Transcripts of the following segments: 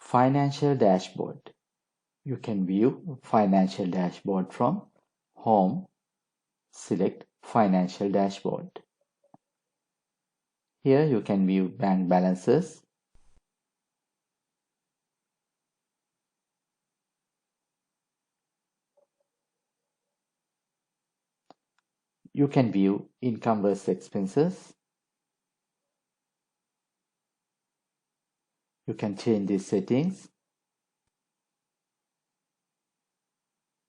Financial dashboard. You can view financial dashboard from Home. Select Financial dashboard. Here you can view bank balances. You can view income versus expenses. You can change these settings.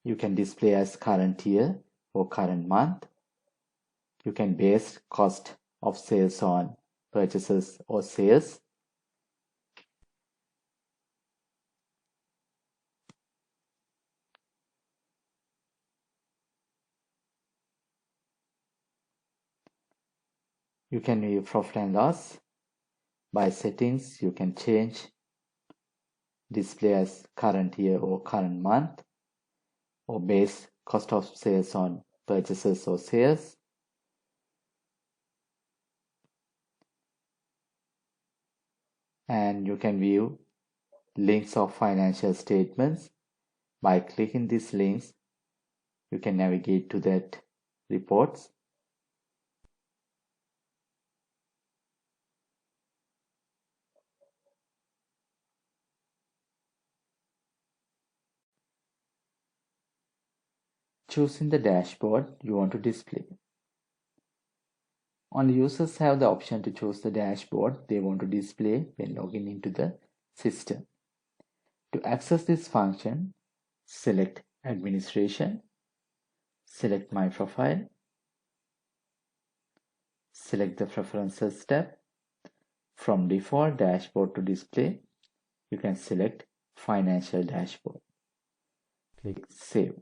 You can display as current year or current month. You can base cost of sales on purchases or sales. You can view profit and loss. By settings, you can change display as current year or current month, or base cost of sales on purchases or sales. And you can view links of financial statements. By clicking these links, you can navigate to that reports. Choosing the dashboard you want to display. Only users have the option to choose the dashboard they want to display when logging into the system. To access this function, select Administration, select My Profile, select the Preferences tab. From default dashboard to display, you can select Financial dashboard. Click Save.